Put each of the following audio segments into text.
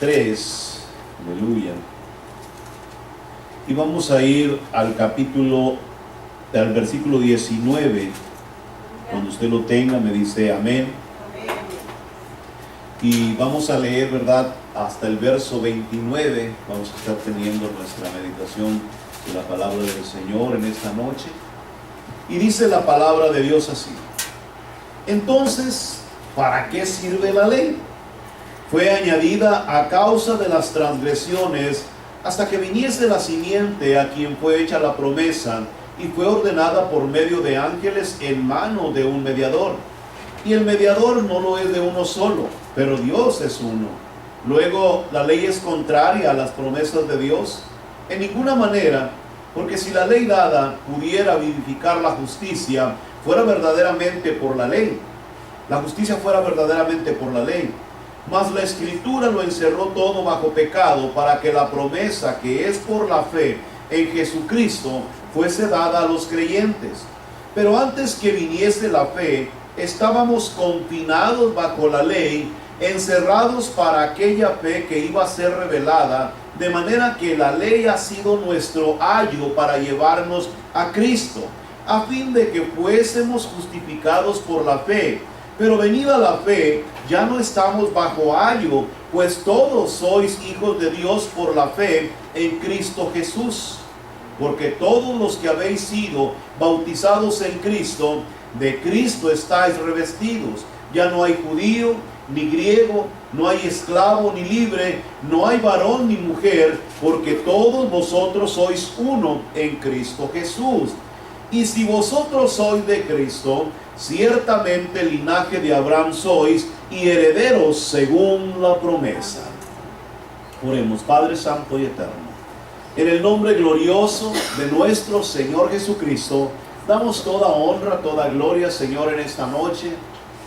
3, aleluya. Y vamos a ir al versículo 19. Cuando usted lo tenga, me dice amén. Y vamos a leer, ¿verdad?, hasta el verso 29. Vamos a estar teniendo nuestra meditación de la palabra del Señor en esta noche. Y dice la palabra de Dios así: entonces, ¿para qué sirve la ley? Fue añadida a causa de las transgresiones, hasta que viniese la simiente a quien fue hecha la promesa, y fue ordenada por medio de ángeles en mano de un mediador. Y el mediador no lo es de uno solo, pero Dios es uno. Luego, ¿la ley es contraria a las promesas de Dios? En ninguna manera, porque si la ley dada pudiera vivificar la justicia, fuera verdaderamente por la ley. La justicia fuera verdaderamente por la ley. Mas la Escritura lo encerró todo bajo pecado, para que la promesa que es por la fe en Jesucristo fuese dada a los creyentes. Pero antes que viniese la fe, estábamos confinados bajo la ley, encerrados para aquella fe que iba a ser revelada, de manera que la ley ha sido nuestro ayo para llevarnos a Cristo, a fin de que fuésemos justificados por la fe. Pero venida la fe, ya no estamos bajo ayo, pues todos sois hijos de Dios por la fe en Cristo Jesús. Porque todos los que habéis sido bautizados en Cristo, de Cristo estáis revestidos. Ya no hay judío ni griego, no hay esclavo ni libre, no hay varón ni mujer, porque todos vosotros sois uno en Cristo Jesús. Y si vosotros sois de Cristo, ciertamente linaje de Abraham sois, y herederos según la promesa. Oremos. Padre santo y eterno, en el nombre glorioso de nuestro Señor Jesucristo, damos toda honra, toda gloria, Señor, en esta noche.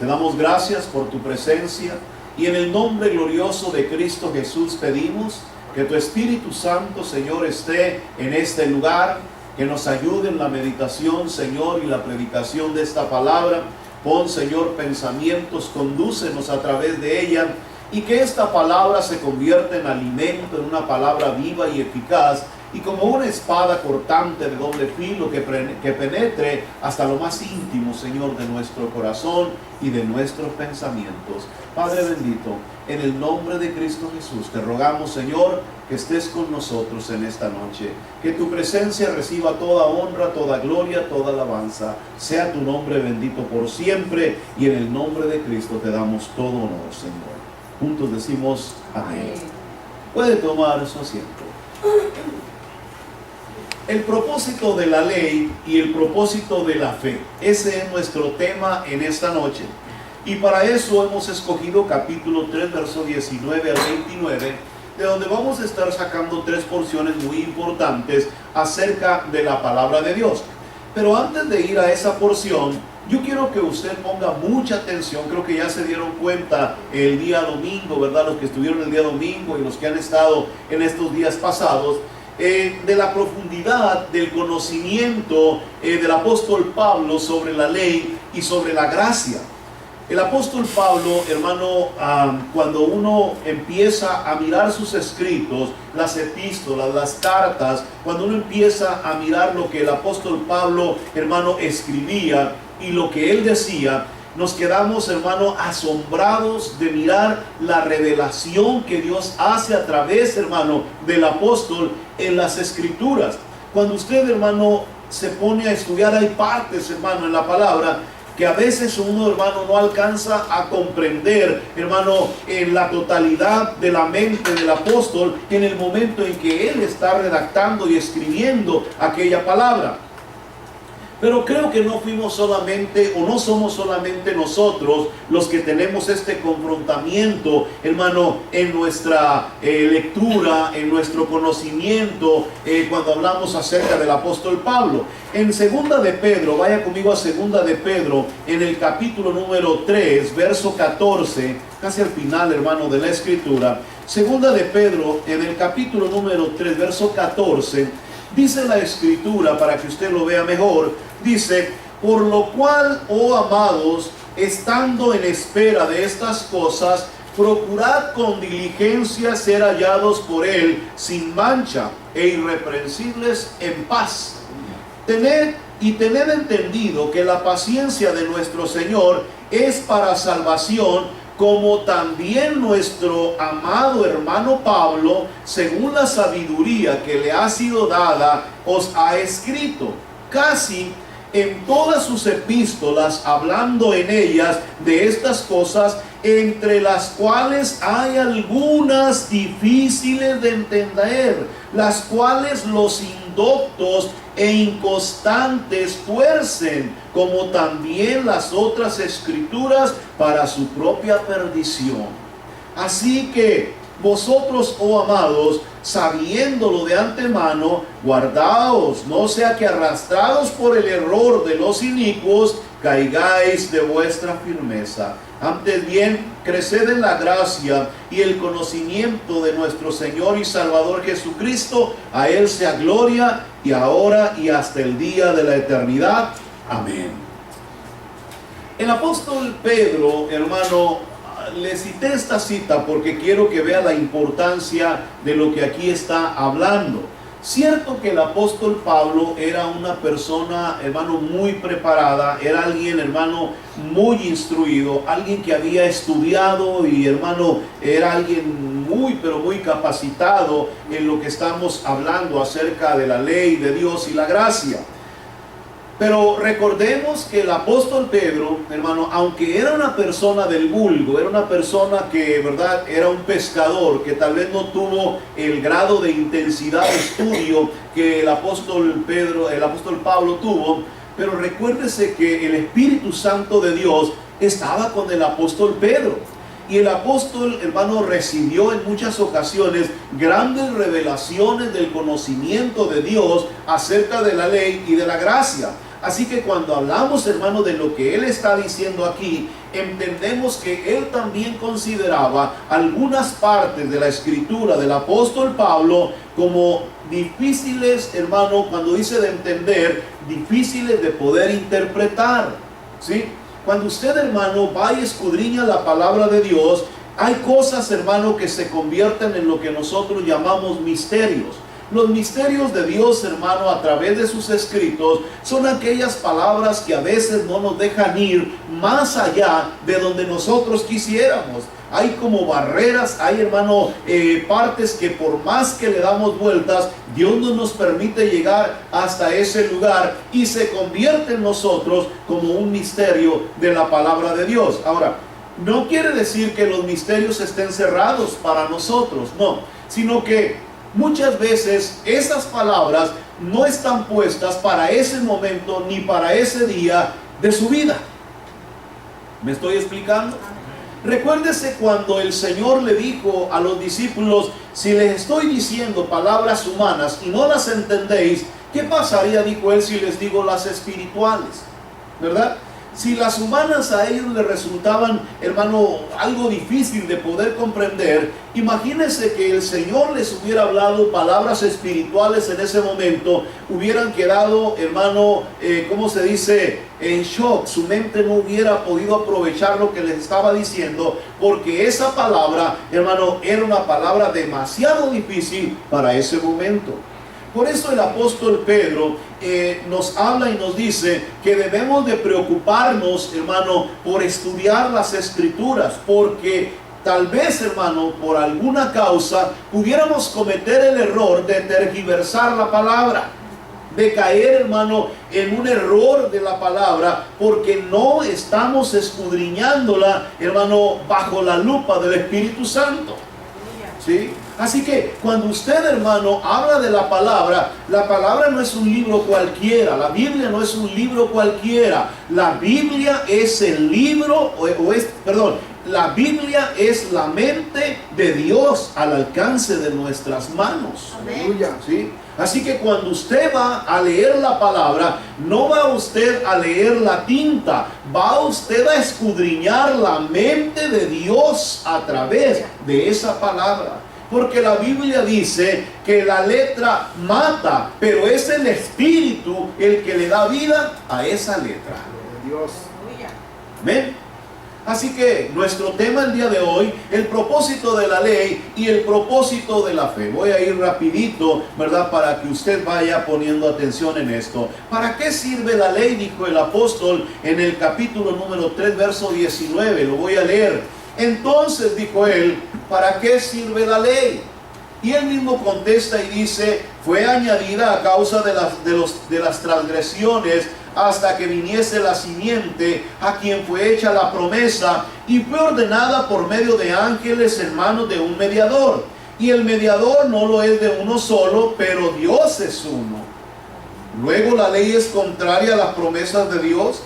Te damos gracias por tu presencia, y en el nombre glorioso de Cristo Jesús pedimos que tu Espíritu Santo, Señor, esté en este lugar, que nos ayude en la meditación, Señor, y la predicación de esta palabra. Pon, Señor, pensamientos, condúcenos a través de ella, y que esta palabra se convierta en alimento, en una palabra viva y eficaz, y como una espada cortante de doble filo que penetre hasta lo más íntimo, Señor, de nuestro corazón y de nuestros pensamientos. Padre bendito, en el nombre de Cristo Jesús, te rogamos, Señor, que estés con nosotros en esta noche. Que tu presencia reciba toda honra, toda gloria, toda alabanza. Sea tu nombre bendito por siempre, y en el nombre de Cristo te damos todo honor, Señor. Juntos decimos amén. Puede tomar su asiento. El propósito de la ley y el propósito de la fe. Ese es nuestro tema en esta noche. Y para eso hemos escogido capítulo 3, verso 19 al 29, de donde vamos a estar sacando tres porciones muy importantes acerca de la palabra de Dios. Pero antes de ir a esa porción, yo quiero que usted ponga mucha atención. Creo que ya se dieron cuenta el día domingo, ¿verdad? Los que estuvieron el día domingo y los que han estado en estos días pasados, de la profundidad del conocimiento del apóstol Pablo sobre la ley y sobre la gracia. El apóstol Pablo, hermano, cuando uno empieza a mirar sus escritos, las epístolas, las cartas, cuando uno empieza a mirar lo que el apóstol Pablo, hermano, escribía y lo que él decía, nos quedamos, hermano, asombrados de mirar la revelación que Dios hace a través, hermano, del apóstol en las escrituras. Cuando usted, hermano, se pone a estudiar, hay partes, hermano, en la palabra que a veces uno, hermano, no alcanza a comprender, hermano, en la totalidad de la mente del apóstol en el momento en que él está redactando y escribiendo aquella palabra. Pero creo que no fuimos solamente, o no somos solamente nosotros los que tenemos este confrontamiento, hermano, en nuestra lectura, en nuestro conocimiento, cuando hablamos acerca del apóstol Pablo. En segunda de Pedro, vaya conmigo a segunda de Pedro, en el capítulo número 3, verso 14, casi al final, hermano, de la escritura. Segunda de Pedro, en el capítulo número 3, verso 14, dice la escritura, para que usted lo vea mejor, dice: por lo cual, oh amados, estando en espera de estas cosas, procurad con diligencia ser hallados por Él sin mancha e irreprensibles en paz. Tened entendido que la paciencia de nuestro Señor es para salvación, como también nuestro amado hermano Pablo, según la sabiduría que le ha sido dada, os ha escrito. Casi en todas sus epístolas, hablando en ellas de estas cosas, entre las cuales hay algunas difíciles de entender, las cuales los indoctos e inconstantes tuercen, como también las otras escrituras, para su propia perdición. Así que vosotros, oh amados, sabiéndolo de antemano, guardaos, no sea que arrastrados por el error de los inicuos, caigáis de vuestra firmeza. Antes bien, creced en la gracia y el conocimiento de nuestro Señor y Salvador Jesucristo. A Él sea gloria, y ahora y hasta el día de la eternidad. Amén. El apóstol Pedro, hermano, le cité esta cita porque quiero que vea la importancia de lo que aquí está hablando. Cierto que el apóstol Pablo era una persona, hermano, muy preparada, era alguien, hermano, muy instruido, alguien que había estudiado y, hermano, era alguien muy, pero muy capacitado en lo que estamos hablando acerca de la ley de Dios y la gracia. Pero recordemos que el apóstol Pedro, hermano, aunque era una persona del vulgo, era una persona que, verdad, era un pescador, que tal vez no tuvo el grado de intensidad de estudio que el apóstol Pablo tuvo, pero recuérdese que el Espíritu Santo de Dios estaba con el apóstol Pedro. Y el apóstol, hermano, recibió en muchas ocasiones grandes revelaciones del conocimiento de Dios acerca de la ley y de la gracia. Así que cuando hablamos, hermano, de lo que él está diciendo aquí, entendemos que él también consideraba algunas partes de la escritura del apóstol Pablo como difíciles, hermano, cuando dice de entender, difíciles de poder interpretar, ¿sí? Cuando usted, hermano, va y escudriña la palabra de Dios, hay cosas, hermano, que se convierten en lo que nosotros llamamos misterios. Los misterios de Dios, hermano, a través de sus escritos, son aquellas palabras que a veces no nos dejan ir más allá de donde nosotros quisiéramos. Hay como barreras, hay, hermano, partes que por más que le damos vueltas, Dios no nos permite llegar hasta ese lugar y se convierte en nosotros como un misterio de la palabra de Dios. Ahora, no quiere decir que los misterios estén cerrados para nosotros, no, sino que muchas veces esas palabras no están puestas para ese momento ni para ese día de su vida. ¿Me estoy explicando? Recuérdese cuando el Señor le dijo a los discípulos: si les estoy diciendo palabras humanas y no las entendéis, ¿qué pasaría, dijo él, si les digo las espirituales? ¿Verdad? Si las humanas a ellos les resultaban, hermano, algo difícil de poder comprender, imagínense que el Señor les hubiera hablado palabras espirituales en ese momento, hubieran quedado, hermano, ¿cómo se dice?, en shock. Su mente no hubiera podido aprovechar lo que les estaba diciendo, porque esa palabra, hermano, era una palabra demasiado difícil para ese momento. Por eso el apóstol Pedro nos habla y nos dice que debemos de preocuparnos, hermano, por estudiar las escrituras, porque tal vez, hermano, por alguna causa pudiéramos cometer el error de tergiversar la palabra, de caer, hermano, en un error de la palabra, porque no estamos escudriñándola, hermano, bajo la lupa del Espíritu Santo. ¿Sí? Así que cuando usted, hermano, habla de la palabra no es un libro cualquiera, la Biblia no es un libro cualquiera, la Biblia es el libro, la Biblia es la mente de Dios al alcance de nuestras manos. Aleluya. ¿Sí? Así que cuando usted va a leer la palabra, no va usted a leer la tinta, va usted a escudriñar la mente de Dios a través de esa palabra. Porque la Biblia dice que la letra mata, pero es el Espíritu el que le da vida a esa letra. Dios. Amén. Así que nuestro tema el día de hoy, el propósito de la ley y el propósito de la fe. Voy a ir rapidito, ¿verdad? Para que usted vaya poniendo atención en esto. ¿Para qué sirve la ley? Dijo el apóstol en el capítulo número 3, verso 19. Lo voy a leer. Entonces, dijo él, ¿para qué sirve la ley? Y él mismo contesta y dice, fue añadida a causa de las transgresiones hasta que viniese la simiente a quien fue hecha la promesa, y fue ordenada por medio de ángeles en manos de un mediador. Y el mediador no lo es de uno solo, pero Dios es uno. Luego la ley es contraria a las promesas de Dios.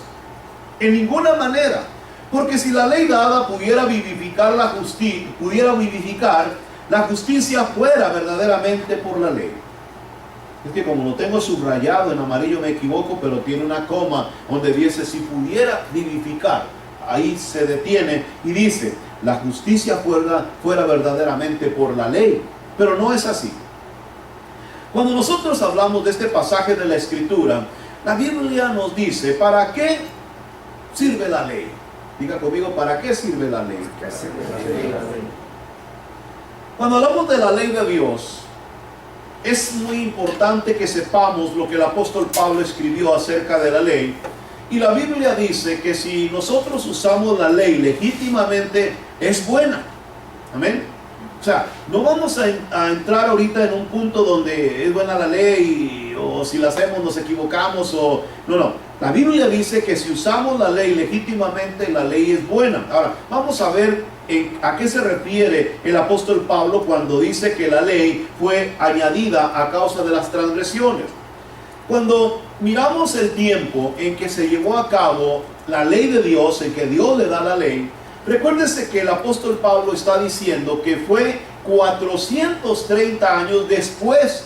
En ninguna manera. Porque si la ley dada pudiera vivificar la justicia fuera verdaderamente por la ley. Es que como lo tengo subrayado en amarillo me equivoco, pero tiene una coma donde dice si pudiera vivificar. Ahí se detiene y dice la justicia fuera verdaderamente por la ley. Pero no es así. Cuando nosotros hablamos de este pasaje de la Escritura, la Biblia nos dice, ¿para qué sirve la ley? Diga conmigo, ¿para qué sirve la ley? Cuando hablamos de la ley de Dios, es muy importante que sepamos lo que el apóstol Pablo escribió acerca de la ley. Y la Biblia dice que si nosotros usamos la ley legítimamente, es buena. Amén. O sea, no vamos a entrar ahorita en un punto donde es buena la ley o si la hacemos nos equivocamos o... No. La Biblia dice que si usamos la ley legítimamente, la ley es buena. Ahora, vamos a ver a qué se refiere el apóstol Pablo cuando dice que la ley fue añadida a causa de las transgresiones. Cuando miramos el tiempo en que se llevó a cabo la ley de Dios, en que Dios le da la ley, recuérdese que el apóstol Pablo está diciendo que fue 430 años después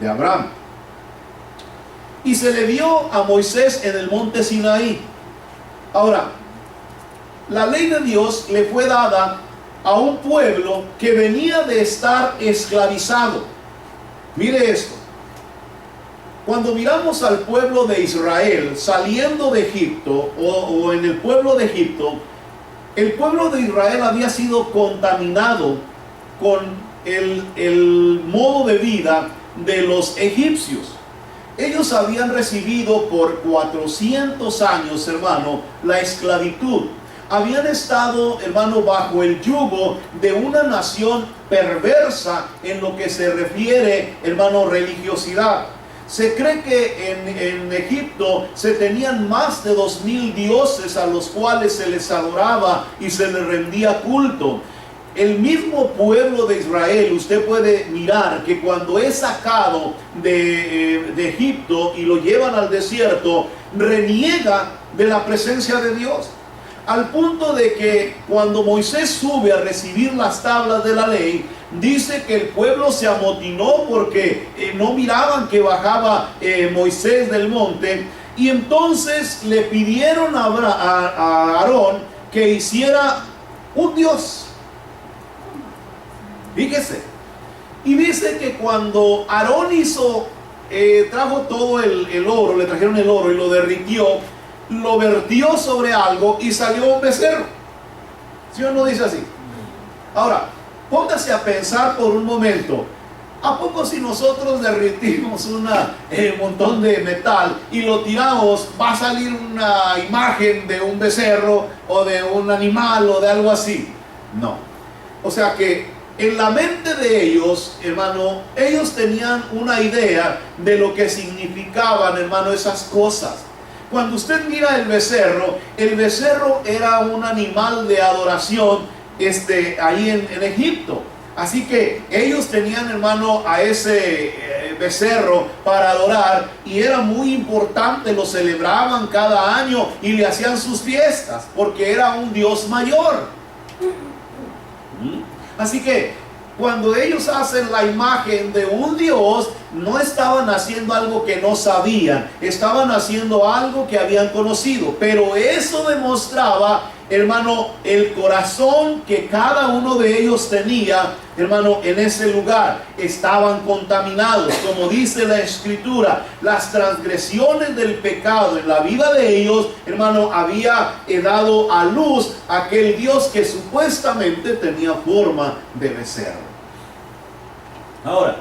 de Abraham. Y se le dio a Moisés en el monte Sinaí. Ahora, la ley de Dios le fue dada a un pueblo que venía de estar esclavizado. Mire esto. Cuando miramos al pueblo de Israel saliendo de Egipto o en el pueblo de Egipto, el pueblo de Israel había sido contaminado con el modo de vida de los egipcios. Ellos habían recibido por 400 años, hermano, la esclavitud. Habían estado, hermano, bajo el yugo de una nación perversa en lo que se refiere, hermano, religiosidad. Se cree que en Egipto se tenían más de 2000 dioses a los cuales se les adoraba y se les rendía culto. El mismo pueblo de Israel, usted puede mirar que cuando es sacado de Egipto y lo llevan al desierto, reniega de la presencia de Dios. Al punto de que cuando Moisés sube a recibir las tablas de la ley, dice que el pueblo se amotinó porque no miraban que bajaba Moisés del monte. Y entonces le pidieron a Aarón que hiciera un dios. Fíjese. Y dice que cuando Aarón trajo todo el oro, le trajeron el oro y lo derritió, lo vertió sobre algo y salió un becerro. ¿Sí o no dice así? Ahora, póngase a pensar por un momento. ¿A poco si nosotros derritimos un montón de metal y lo tiramos, va a salir una imagen de un becerro o de un animal o de algo así? No. O sea que en la mente de ellos, hermano, ellos tenían una idea de lo que significaban, hermano, esas cosas. Cuando usted mira el becerro era un animal de adoración ahí en Egipto. Así que ellos tenían, hermano, a ese becerro para adorar y era muy importante, lo celebraban cada año y le hacían sus fiestas porque era un dios mayor. Así que cuando ellos hacen la imagen de un dios, no estaban haciendo algo que no sabían, estaban haciendo algo que habían conocido, pero eso demostraba hermano, el corazón que cada uno de ellos tenía, hermano, en ese lugar, estaban contaminados. Como dice la Escritura, las transgresiones del pecado en la vida de ellos, hermano, había dado a luz aquel Dios que supuestamente tenía forma de becerro. Ahora,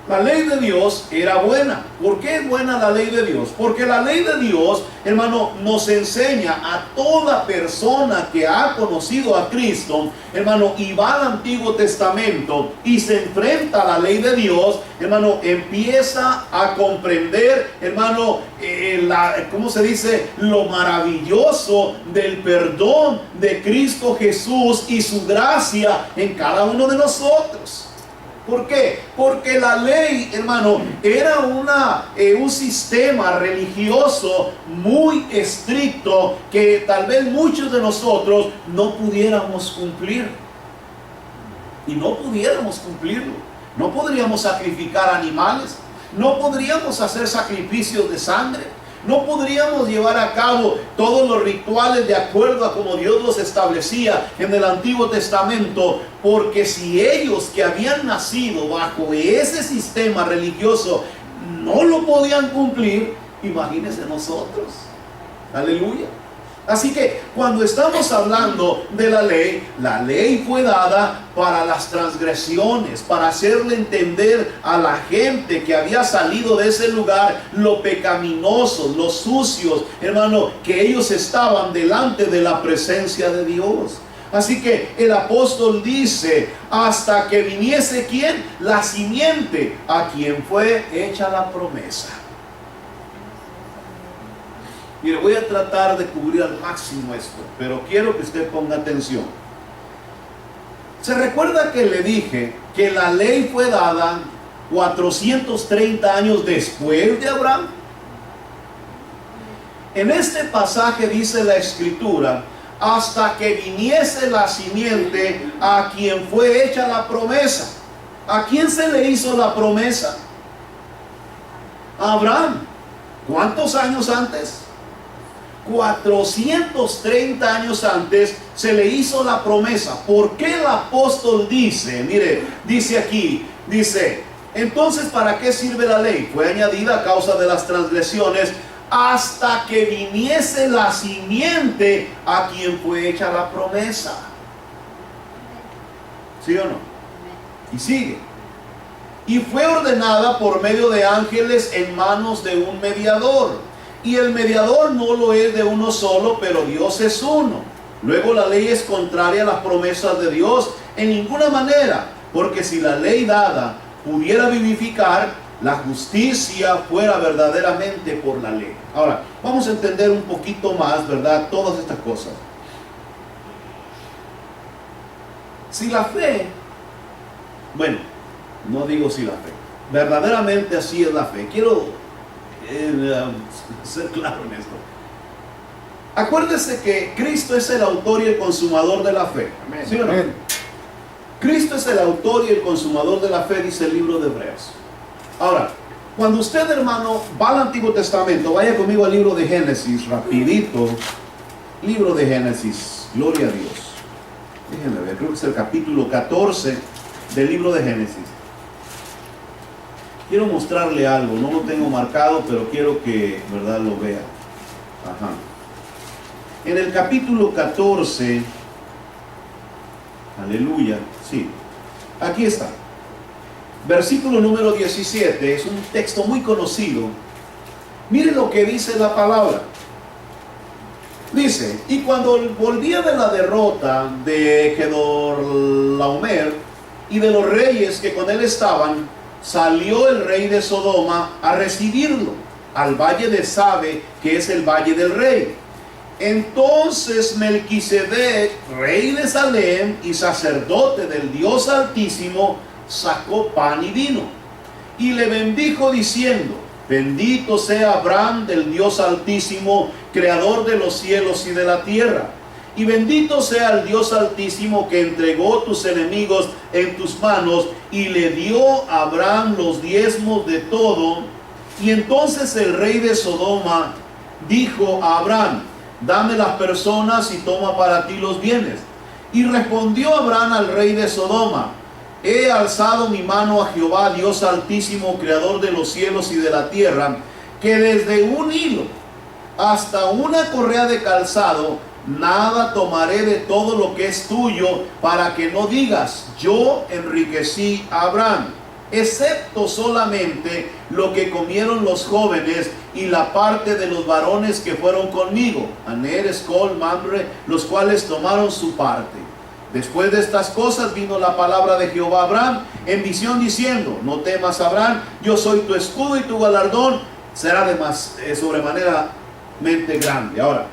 la ley de Dios era buena. ¿Por qué es buena la ley de Dios? Porque la ley de Dios, hermano, nos enseña a toda persona que ha conocido a Cristo, hermano, y va al Antiguo Testamento y se enfrenta a la ley de Dios, hermano, empieza a comprender, hermano, ¿cómo se dice? Lo maravilloso del perdón de Cristo Jesús y su gracia en cada uno de nosotros. ¿Por qué? Porque la ley, hermano, era un sistema religioso muy estricto que tal vez muchos de nosotros no pudiéramos cumplir. Y no pudiéramos cumplirlo. No podríamos sacrificar animales. No podríamos hacer sacrificios de sangre. No podríamos llevar a cabo todos los rituales de acuerdo a como Dios los establecía en el Antiguo Testamento, porque si ellos que habían nacido bajo ese sistema religioso no lo podían cumplir, imagínense nosotros. Aleluya. Así que cuando estamos hablando de la ley fue dada para las transgresiones, para hacerle entender a la gente que había salido de ese lugar lo pecaminosos, los sucios, hermano, que ellos estaban delante de la presencia de Dios. Así que el apóstol dice, hasta que viniese ¿quién? La simiente, a quien fue hecha la promesa. Mire, voy a tratar de cubrir al máximo esto, pero quiero que usted ponga atención. ¿Se recuerda que le dije que la ley fue dada 430 años después de Abraham? En este pasaje dice la Escritura, hasta que viniese la simiente a quien fue hecha la promesa. ¿A quién se le hizo la promesa? A Abraham. ¿Cuántos años antes? 430 años antes se le hizo la promesa. ¿Por qué el apóstol dice? Mire, dice aquí, dice, entonces ¿para qué sirve la ley? Fue añadida a causa de las transgresiones hasta que viniese la simiente a quien fue hecha la promesa. ¿Sí o no? Y sigue. Y fue ordenada por medio de ángeles en manos de un mediador. Y el mediador no lo es de uno solo, pero Dios es uno. Luego la ley es contraria a las promesas de Dios en ninguna manera, porque si la ley dada pudiera vivificar, la justicia fuera verdaderamente por la ley. Ahora, vamos a entender un poquito más, ¿verdad? Todas estas cosas. Si la fe, bueno, no digo si la fe, verdaderamente así es la fe. Quiero ser claro en esto. Acuérdese que Cristo es el autor y el consumador de la fe. Amén. ¿Sí o no? Amén. Cristo es el autor y el consumador de la fe, dice el libro de Hebreos. Ahora, cuando usted, hermano, va al Antiguo Testamento, vaya conmigo al libro de Génesis, rapidito. Libro de Génesis, gloria a Dios. Déjenme ver, creo que es el capítulo 14 del libro de Génesis. Quiero mostrarle algo, no lo tengo marcado, pero quiero que, ¿verdad?, lo vea. Ajá. En el capítulo 14, aleluya, sí, aquí está. Versículo número 17, es un texto muy conocido. Mire lo que dice la palabra. Dice, y cuando volvía de la derrota de Kedorlaomer y de los reyes que con él estaban, salió el rey de Sodoma a recibirlo al valle de Sabe, que es el valle del rey. Entonces Melquisedec, rey de Salem y sacerdote del Dios Altísimo, sacó pan y vino y le bendijo diciendo, bendito sea Abraham del Dios Altísimo, creador de los cielos y de la tierra. Y bendito sea el Dios Altísimo que entregó tus enemigos en tus manos y le dio a Abraham los diezmos de todo. Y entonces el rey de Sodoma dijo a Abraham, dame las personas y toma para ti los bienes. Y respondió Abraham al rey de Sodoma: he alzado mi mano a Jehová, Dios altísimo, creador de los cielos y de la tierra, que desde un hilo hasta una correa de calzado, nada tomaré de todo lo que es tuyo, para que no digas, yo enriquecí a Abraham, excepto solamente lo que comieron los jóvenes y la parte de los varones que fueron conmigo, Aner, Escol, Mamre, los cuales tomaron su parte. Después de estas cosas vino la palabra de Jehová a Abraham en visión diciendo: no temas, Abraham, yo soy tu escudo y tu galardón será sobremanera grande. Ahora,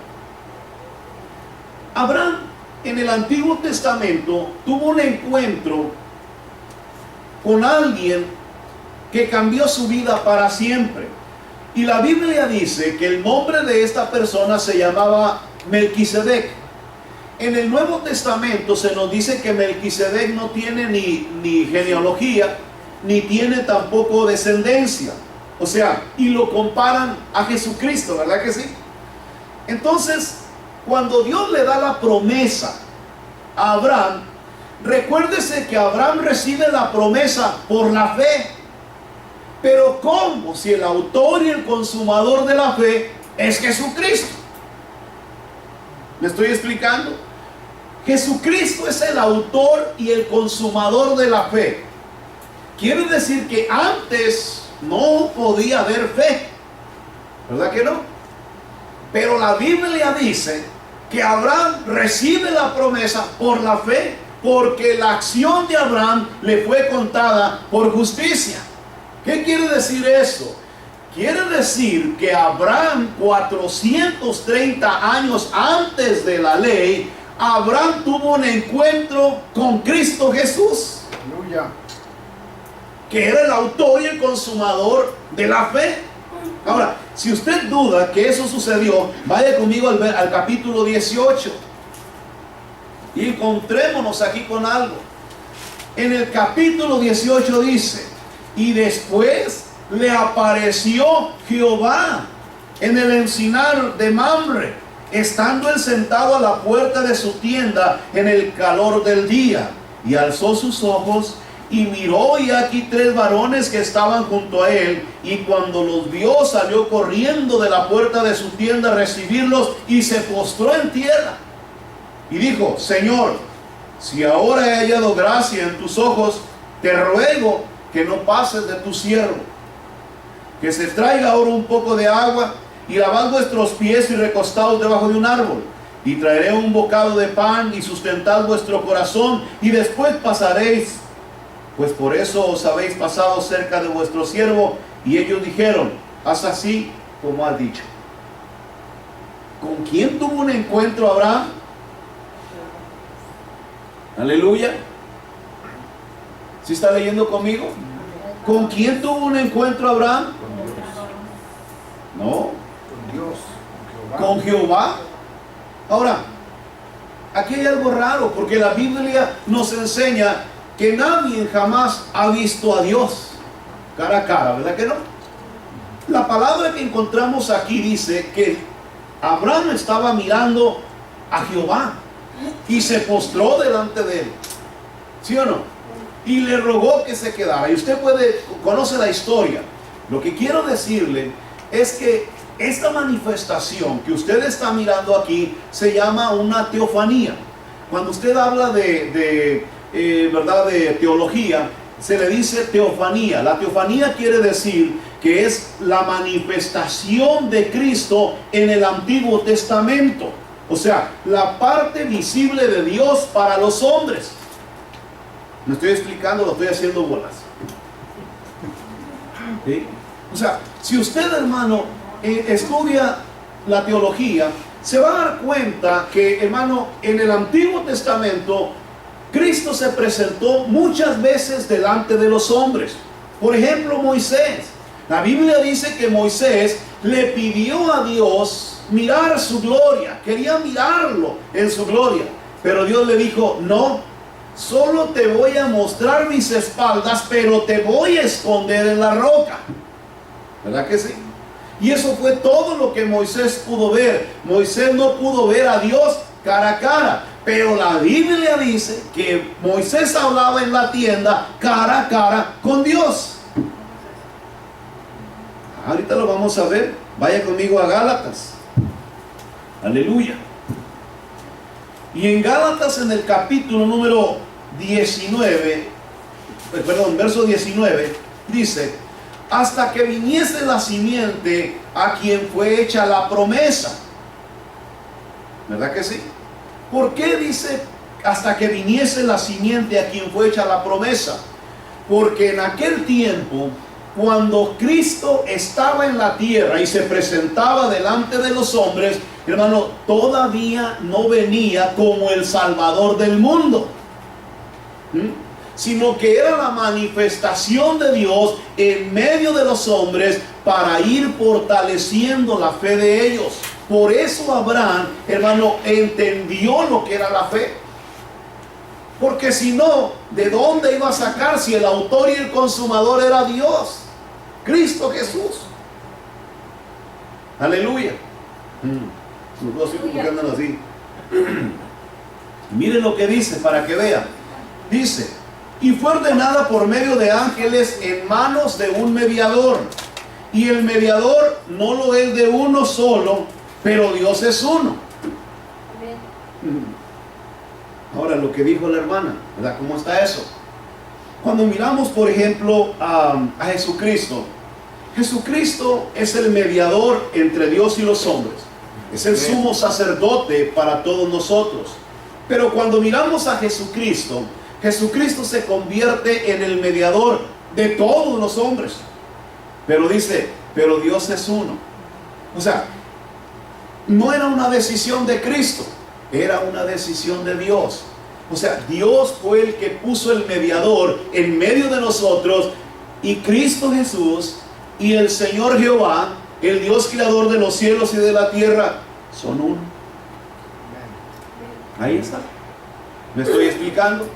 Abraham en el Antiguo Testamento tuvo un encuentro con alguien que cambió su vida para siempre. Y la Biblia dice que el nombre de esta persona se llamaba Melquisedec. En el Nuevo Testamento se nos dice que Melquisedec no tiene ni genealogía, ni tiene tampoco descendencia. O sea, y lo comparan a Jesucristo, ¿verdad que sí? Entonces, cuando Dios le da la promesa a Abraham, recuérdese que Abraham recibe la promesa por la fe. Pero ¿cómo? Si el autor y el consumador de la fe es Jesucristo. ¿Me estoy explicando? Jesucristo es el autor y el consumador de la fe. Quiere decir que antes no podía haber fe, ¿verdad que no? Pero la Biblia dice que Abraham recibe la promesa por la fe, porque la acción de Abraham le fue contada por justicia. ¿Qué quiere decir eso? Quiere decir que Abraham, 430 años antes de la ley, Abraham tuvo un encuentro con Cristo Jesús. Aleluya. Que era el autor y el consumador de la fe. Ahora, si usted duda que eso sucedió, vaya conmigo al capítulo 18. Y encontrémonos aquí con algo. En el capítulo 18 dice: y después le apareció Jehová en el encinar de Mamre, estando él sentado a la puerta de su tienda en el calor del día. Y alzó sus ojos y miró, y aquí 3 varones que estaban junto a él, y cuando los vio salió corriendo de la puerta de su tienda a recibirlos y se postró en tierra y dijo: Señor, si ahora he hallado gracia en tus ojos, te ruego que no pases de tu siervo, que se traiga ahora un poco de agua, y lavad vuestros pies y recostaos debajo de un árbol, y traeré un bocado de pan y sustentad vuestro corazón, y después pasaréis, pues por eso os habéis pasado cerca de vuestro siervo. Y ellos dijeron: haz así como has dicho. ¿Con quién tuvo un encuentro Abraham? Aleluya. ¿Sí está leyendo conmigo? ¿Con quién tuvo un encuentro Abraham? No. Con Dios. Con Jehová. Ahora, aquí hay algo raro, porque la Biblia nos enseña que nadie jamás ha visto a Dios cara a cara, ¿verdad que no? La palabra que encontramos aquí dice que Abraham estaba mirando a Jehová y se postró delante de él, ¿sí o no? Y le rogó que se quedara. Y usted conoce la historia. Lo que quiero decirle es que esta manifestación que usted está mirando aquí se llama una teofanía. Cuando usted habla ¿verdad?, de teología, se le dice teofanía. La teofanía quiere decir que es la manifestación de Cristo en el Antiguo Testamento. O sea, la parte visible de Dios para los hombres. ¿Me estoy explicando? Lo estoy haciendo bolas. ¿Sí? O sea, si usted, hermano, estudia la teología, se va a dar cuenta que, hermano, en el Antiguo Testamento Cristo se presentó muchas veces delante de los hombres. Por ejemplo, Moisés. La Biblia dice que Moisés le pidió a Dios mirar su gloria. Quería mirarlo en su gloria. Pero Dios le dijo: no, solo te voy a mostrar mis espaldas, pero te voy a esconder en la roca. ¿Verdad que sí? Y eso fue todo lo que Moisés pudo ver. Moisés no pudo ver a Dios cara a cara, pero la Biblia dice que Moisés hablaba en la tienda cara a cara con Dios. Ahorita lo vamos a ver. Vaya conmigo a Gálatas. Aleluya. Y en Gálatas, en el capítulo número 19, verso 19, dice: hasta que viniese la simiente a quien fue hecha la promesa. ¿Verdad que sí? ¿Por qué dice hasta que viniese la simiente a quien fue hecha la promesa? Porque en aquel tiempo, cuando Cristo estaba en la tierra y se presentaba delante de los hombres, hermano, todavía no venía como el Salvador del mundo, sino que era la manifestación de Dios en medio de los hombres para ir fortaleciendo la fe de ellos. Por eso Abraham, hermano, entendió lo que era la fe. Porque si no, ¿de dónde iba a sacar si el autor y el consumador era Dios? Cristo Jesús. Aleluya. Los dos hijos que andan así. Miren lo que dice para que vean. Dice: y fue ordenada por medio de ángeles en manos de un mediador. Y el mediador no lo es de uno solo, pero Dios es uno. Ahora, lo que dijo la hermana, ¿verdad? ¿Cómo está eso? Cuando miramos, por ejemplo, a Jesucristo, Jesucristo es el mediador entre Dios y los hombres. Es el sumo sacerdote para todos nosotros. Pero cuando miramos a Jesucristo, Jesucristo se convierte en el mediador de todos los hombres. Pero dice, pero Dios es uno. O sea, no era una decisión de Cristo, era una decisión de Dios. O sea, Dios fue el que puso el mediador en medio de nosotros, y Cristo Jesús y el Señor Jehová, el Dios creador de los cielos y de la tierra, son uno. Ahí está. ¿Me estoy explicando?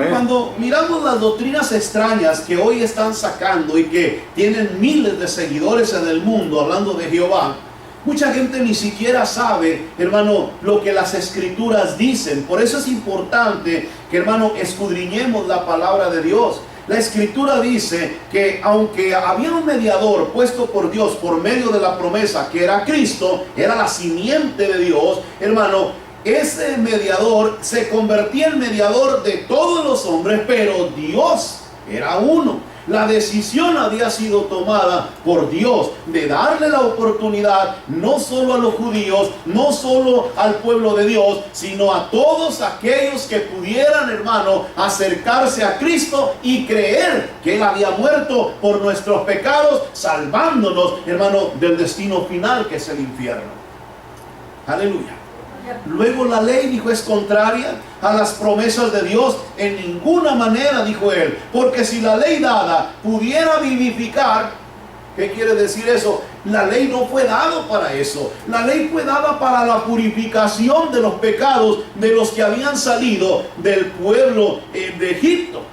Cuando miramos las doctrinas extrañas que hoy están sacando y que tienen miles de seguidores en el mundo hablando de Jehová, mucha gente ni siquiera sabe, hermano, lo que las escrituras dicen. Por eso es importante que, hermano, escudriñemos la palabra de Dios. La escritura dice que aunque había un mediador puesto por Dios por medio de la promesa, que era Cristo, era la simiente de Dios, hermano, ese mediador se convertía en mediador de todos los hombres, pero Dios era uno. La decisión había sido tomada por Dios de darle la oportunidad no solo a los judíos, no solo al pueblo de Dios, sino a todos aquellos que pudieran, hermano, acercarse a Cristo y creer que Él había muerto por nuestros pecados, salvándonos, hermano, del destino final, que es el infierno. Aleluya. Luego la ley, dijo, es contraria a las promesas de Dios. En ninguna manera, dijo él, porque si la ley dada pudiera vivificar, ¿qué quiere decir eso? La ley no fue dada para eso. La ley fue dada para la purificación de los pecados de los que habían salido del pueblo de Egipto.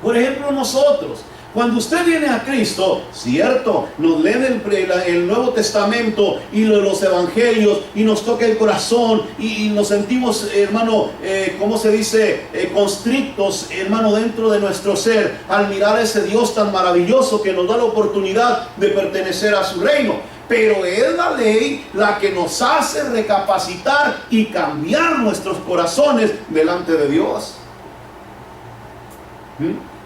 Por ejemplo, nosotros, cuando usted viene a Cristo, cierto, nos leen el Nuevo Testamento y los Evangelios, y nos toca el corazón, y nos sentimos, hermano, ¿cómo se dice? Constrictos, hermano, dentro de nuestro ser, al mirar a ese Dios tan maravilloso que nos da la oportunidad de pertenecer a su reino. Pero es la ley la que nos hace recapacitar y cambiar nuestros corazones delante de Dios.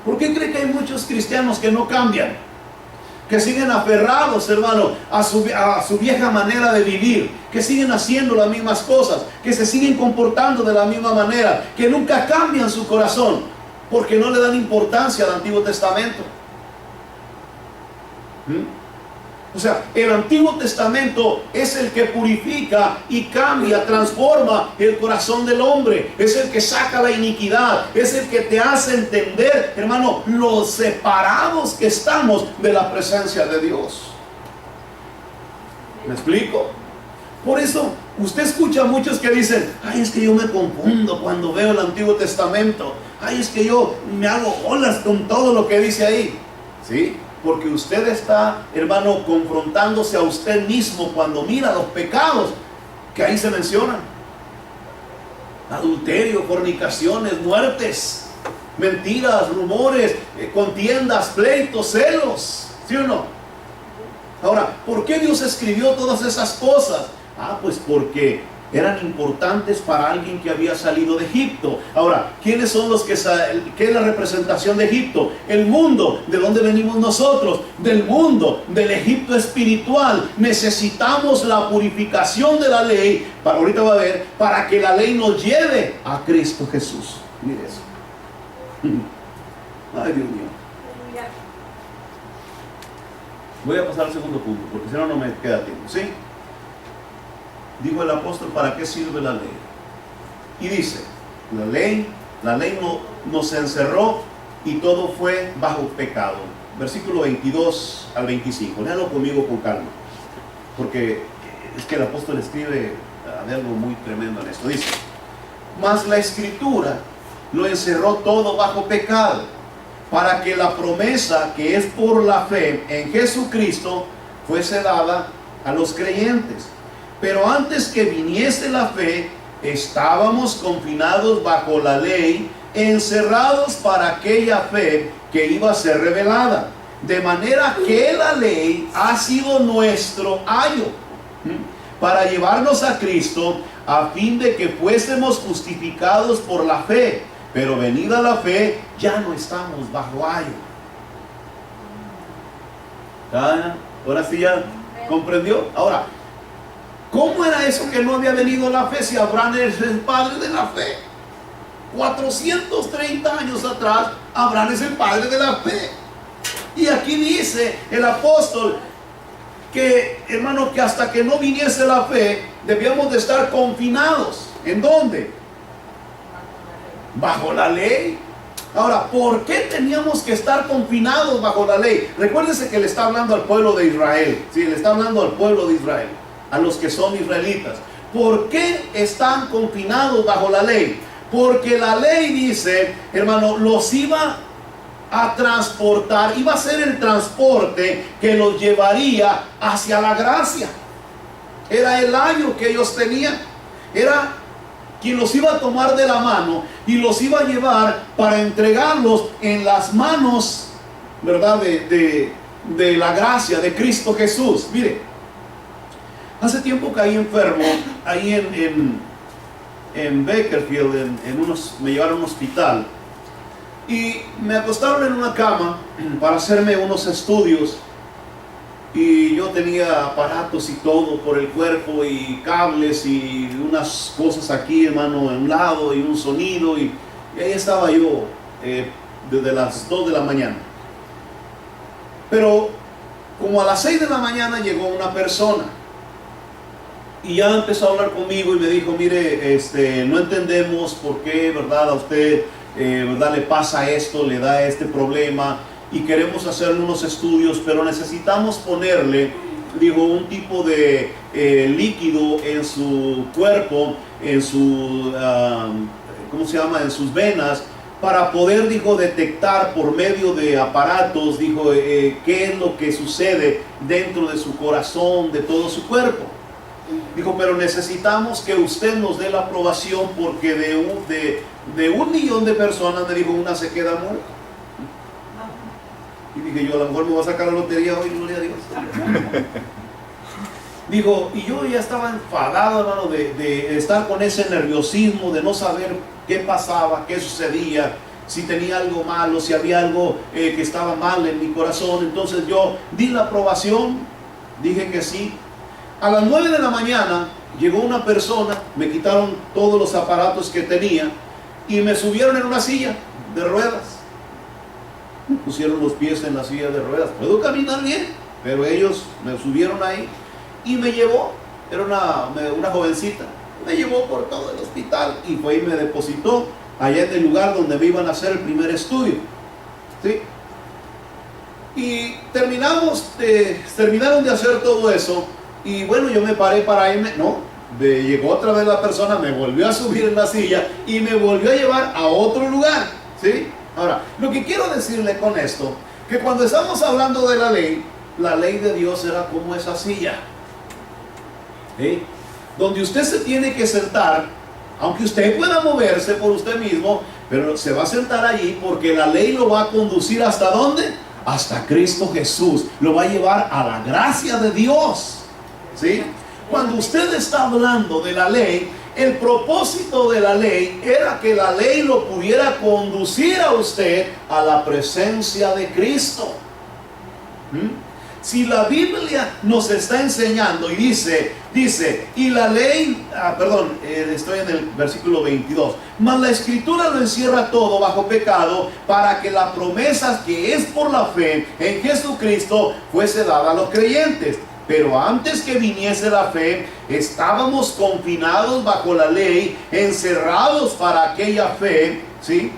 ¿Por qué cree que hay muchos cristianos que no cambian? Que siguen aferrados, hermano, a su vieja manera de vivir, que siguen haciendo las mismas cosas, que se siguen comportando de la misma manera, que nunca cambian su corazón, porque no le dan importancia al Antiguo Testamento. O sea, el Antiguo Testamento es el que purifica y cambia, transforma el corazón del hombre. Es el que saca la iniquidad. Es el que te hace entender, hermano, los separados que estamos de la presencia de Dios. ¿Me explico? Por eso, usted escucha a muchos que dicen, ay, es que yo me confundo cuando veo el Antiguo Testamento. Ay, es que yo me hago olas con todo lo que dice ahí. ¿Sí? porque usted está, hermano, confrontándose a usted mismo cuando mira los pecados que ahí se mencionan: adulterio, fornicaciones, muertes, mentiras, rumores, contiendas, pleitos, celos. ¿Sí o no? Ahora, ¿por qué Dios escribió todas esas cosas? Pues porque eran importantes para alguien que había salido de Egipto. Ahora, ¿quiénes son los que qué es la representación de Egipto? El mundo. ¿De dónde venimos nosotros? Del mundo, del Egipto espiritual. Necesitamos la purificación de la ley, ahorita va a ver, para que la ley nos lleve a Cristo Jesús. Mire eso. Ay, Dios mío. Voy a pasar al segundo punto, porque si no, no me queda tiempo. ¿Sí? Dijo el apóstol, ¿para qué sirve la ley? Y dice, la ley nos encerró y todo fue bajo pecado. Versículo 22 al 25. Léalo conmigo con calma, porque es que el apóstol escribe de algo muy tremendo en esto. Dice, mas la escritura lo encerró todo bajo pecado, para que la promesa que es por la fe en Jesucristo fuese dada a los creyentes. Pero antes que viniese la fe, estábamos confinados bajo la ley, encerrados para aquella fe que iba a ser revelada. De manera que la ley ha sido nuestro ayo para llevarnos a Cristo, a fin de que fuésemos justificados por la fe. Pero venida la fe, ya no estamos bajo ayo. Ahora sí ya comprendió. Ahora, ¿cómo era eso que no había venido la fe si Abraham es el padre de la fe? 430 años atrás, Abraham es el padre de la fe. Y aquí dice el apóstol que, hermano, que hasta que no viniese la fe, debíamos de estar confinados. ¿En dónde? Bajo la ley. Ahora, ¿por qué teníamos que estar confinados bajo la ley? Recuérdense que le está hablando al pueblo de Israel. Sí, le está hablando al pueblo de Israel, a los que son israelitas. ¿Por qué están confinados bajo la ley? Porque la ley dice, hermano, los iba a transportar, iba a ser el transporte que los llevaría hacia la gracia. Era el ayo que ellos tenían. Era quien los iba a tomar de la mano y los iba a llevar para entregarlos en las manos, ¿verdad?, de la gracia de Cristo Jesús. Mire, hace tiempo caí enfermo ahí en Bakersfield, me llevaron a un hospital y me acostaron en una cama para hacerme unos estudios. Y yo tenía aparatos y todo por el cuerpo, y cables y unas cosas aquí, hermano, en un lado, y un sonido, y ahí estaba yo desde las 2 de la mañana. Pero como a las 6 de la mañana llegó una persona y ya empezó a hablar conmigo y me dijo, mire, no entendemos por qué, ¿verdad?, a usted, ¿verdad?, le pasa esto, le da este problema, y queremos hacerle unos estudios, pero necesitamos ponerle, dijo, un tipo de líquido en su cuerpo, en su, ¿cómo se llama?, en sus venas, para poder, dijo, detectar por medio de aparatos, dijo, qué es lo que sucede dentro de su corazón, de todo su cuerpo. Dijo, pero necesitamos que usted nos dé la aprobación, porque de 1 millón de personas, me dijo, una se queda muerta. Y dije yo, a lo mejor me voy a sacar la lotería hoy, gloria a Dios. Dijo, y yo ya estaba enfadado, hermano, de estar con ese nerviosismo, de no saber qué pasaba, qué sucedía, si tenía algo malo, si había algo que estaba mal en mi corazón. Entonces yo di la aprobación, dije que sí. A las 9 de la mañana llegó una persona, me quitaron todos los aparatos que tenía y me subieron en una silla de ruedas. Me pusieron los pies en la silla de ruedas. Puedo caminar bien, pero ellos me subieron ahí y me llevó. Era una jovencita. Me llevó por todo el hospital y fue y me depositó allá en el lugar donde me iban a hacer el primer estudio. ¿Sí? Y terminaron de hacer todo eso. Y bueno, yo me paré para irme. No, llegó otra vez la persona, me volvió a subir en la silla y me volvió a llevar a otro lugar. ¿Sí? Ahora, lo que quiero decirle con esto que cuando estamos hablando de la ley de Dios era como esa silla, ¿sí? Donde usted se tiene que sentar, aunque usted pueda moverse por usted mismo, pero se va a sentar allí porque la ley lo va a conducir ¿hasta dónde? Hasta Cristo Jesús. Lo va a llevar a la gracia de Dios, ¿sí? Cuando usted está hablando de la ley, el propósito de la ley era que la ley lo pudiera conducir a usted a la presencia de Cristo. Si la Biblia nos está enseñando y dice, y la ley, estoy en el versículo 22, mas la Escritura lo encierra todo bajo pecado, para que la promesa que es por la fe en Jesucristo fuese dada a los creyentes. Pero antes que viniese la fe, estábamos confinados bajo la ley, encerrados para aquella fe, ¿sí?,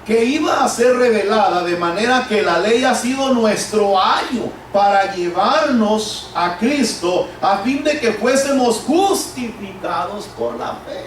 que iba a ser revelada, de manera que la ley ha sido nuestro ayo para llevarnos a Cristo, a fin de que fuésemos justificados por la fe.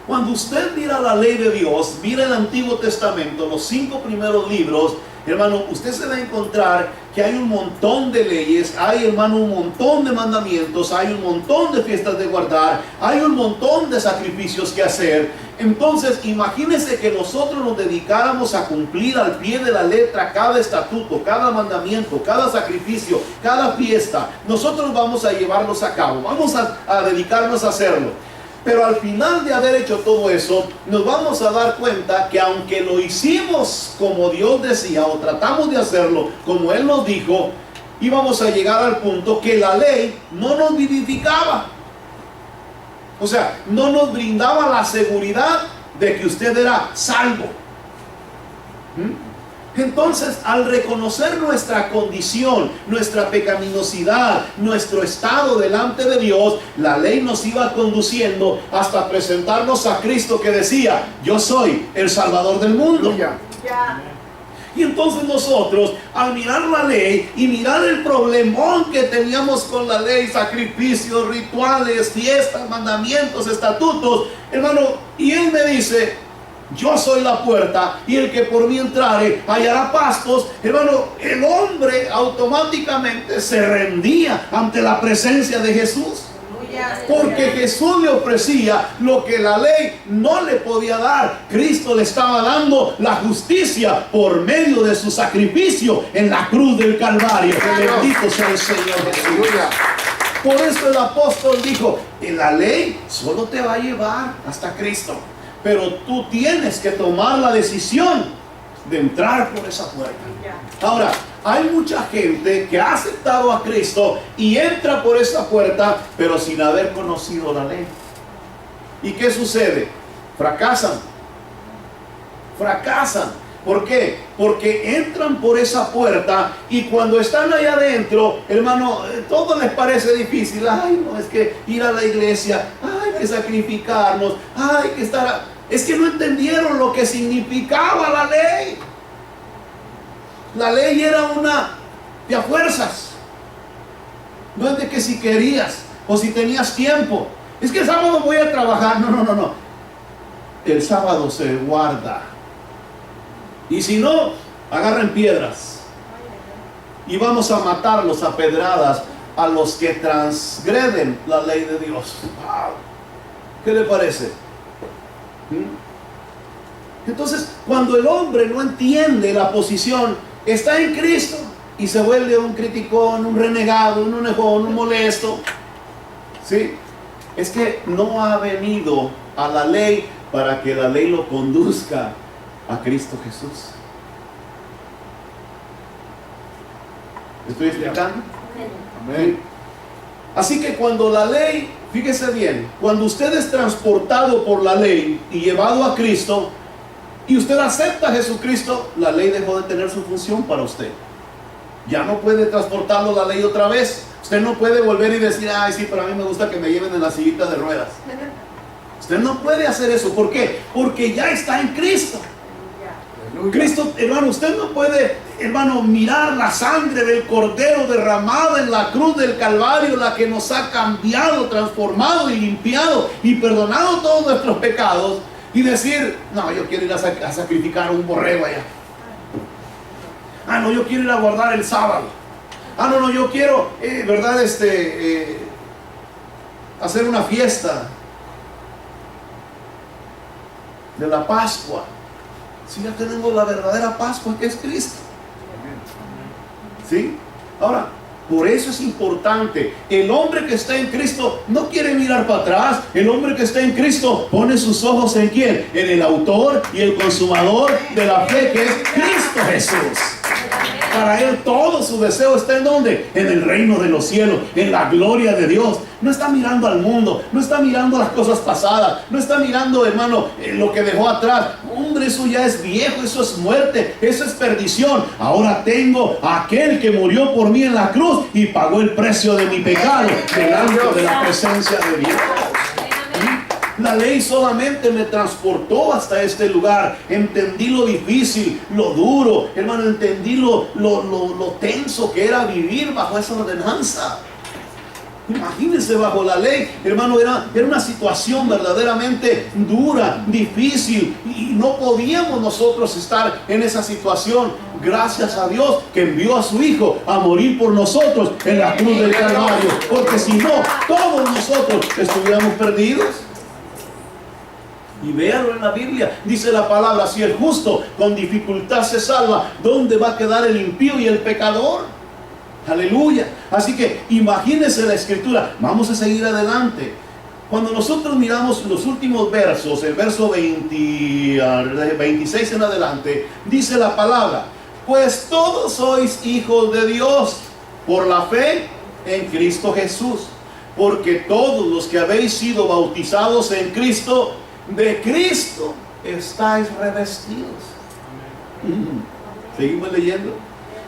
Cuando usted mira la ley de Dios, mira el Antiguo Testamento, los 5 primeros libros, hermano, usted se va a encontrar que hay un montón de leyes, hay, hermano, un montón de mandamientos, hay un montón de fiestas de guardar, hay un montón de sacrificios que hacer. Entonces, imagínese que nosotros nos dedicáramos a cumplir al pie de la letra cada estatuto, cada mandamiento, cada sacrificio, cada fiesta. Nosotros vamos a llevarlos a cabo, vamos a dedicarnos a hacerlo. Pero al final de haber hecho todo eso, nos vamos a dar cuenta que aunque lo hicimos como Dios decía, o tratamos de hacerlo como Él nos dijo, íbamos a llegar al punto que la ley no nos vivificaba. O sea, no nos brindaba la seguridad de que usted era salvo. Entonces, al reconocer nuestra condición, nuestra pecaminosidad, nuestro estado delante de Dios, la ley nos iba conduciendo hasta presentarnos a Cristo, que decía: yo soy el Salvador del mundo. Y entonces nosotros, al mirar la ley y mirar el problemón que teníamos con la ley, sacrificios, rituales, fiestas, mandamientos, estatutos, hermano, y Él me dice: yo soy la puerta, y el que por mí entrare hallará pastos. Hermano, el hombre automáticamente se rendía ante la presencia de Jesús, porque Jesús le ofrecía lo que la ley no le podía dar. Cristo le estaba dando la justicia por medio de su sacrificio en la cruz del Calvario. Que bendito sea el Señor Jesús. Por eso el apóstol dijo: la ley solo te va a llevar hasta Cristo, pero tú tienes que tomar la decisión de entrar por esa puerta. Ahora, hay mucha gente que ha aceptado a Cristo y entra por esa puerta, pero sin haber conocido la ley. ¿Y qué sucede? Fracasan. ¿Por qué? Porque entran por esa puerta y cuando están allá adentro, hermano, todo les parece difícil. Ay, no, es que ir a la iglesia, hay que sacrificarnos, hay que estar... Es que no entendieron lo que significaba la ley. La ley era una de a fuerzas. No es de que si querías o si tenías tiempo. Es que el sábado voy a trabajar. No. El sábado se guarda. Y si no, agarren piedras y vamos a matarlos a pedradas a los que transgreden la ley de Dios. ¿Qué le parece? Entonces, cuando el hombre no entiende la posición, está en Cristo y se vuelve un criticón, un renegado, un enojón, un molesto, ¿sí? Es que no ha venido a la ley para que la ley lo conduzca a Cristo Jesús. ¿Estoy explicando? Amén. Así que cuando la ley, fíjese bien, cuando usted es transportado por la ley y llevado a Cristo, y usted acepta a Jesucristo, la ley dejó de tener su función para usted. Ya no puede transportarlo la ley otra vez. Usted no puede volver y decir: ay, sí, pero a mí me gusta que me lleven en la sillita de ruedas. Usted no puede hacer eso. ¿Por qué? Porque ya está en Cristo. Cristo, hermano, usted no puede, hermano, mirar la sangre del Cordero derramada en la cruz del Calvario, la que nos ha cambiado, transformado y limpiado y perdonado todos nuestros pecados. y decir, no, yo quiero ir a sacrificar un borrego allá. Ah, no, yo quiero ir a guardar el sábado. Ah, no, yo quiero, ¿verdad? Hacer una fiesta de la Pascua. Si ya tenemos la verdadera Pascua, que es Cristo. ¿Sí? Ahora, por eso es importante. El hombre que está en Cristo no quiere mirar para atrás. El hombre que está en Cristo pone sus ojos ¿en quién? En el autor y el consumador de la fe, que es Cristo Jesús. Para él todo su deseo está ¿en dónde? En el reino de los cielos, en la gloria de Dios. No está mirando al mundo, no está mirando las cosas pasadas, no está mirando, hermano, lo que dejó atrás. Hombre, eso ya es viejo, eso es muerte, eso es perdición. Ahora tengo a aquel que murió por mí en la cruz y pagó el precio de mi pecado delante de la presencia de Dios. La ley solamente me transportó hasta este lugar. Entendí lo difícil, lo duro, hermano, entendí lo tenso que era vivir bajo esa ordenanza. Imagínense bajo la ley, hermano, era una situación verdaderamente dura, difícil, y no podíamos nosotros estar en esa situación. Gracias a Dios que envió a su Hijo a morir por nosotros en la cruz del Calvario, porque si no, todos nosotros estuviéramos perdidos. Y véanlo en la Biblia, dice la palabra, si el justo con dificultad se salva, ¿dónde va a quedar el impío y el pecador? Aleluya. Así que imagínense la escritura. Vamos a seguir adelante. Cuando nosotros miramos los últimos versos, el verso 26 en adelante, dice la palabra, pues todos sois hijos de Dios por la fe en Cristo Jesús, porque todos los que habéis sido bautizados en Cristo, de Cristo estáis revestidos. Seguimos leyendo.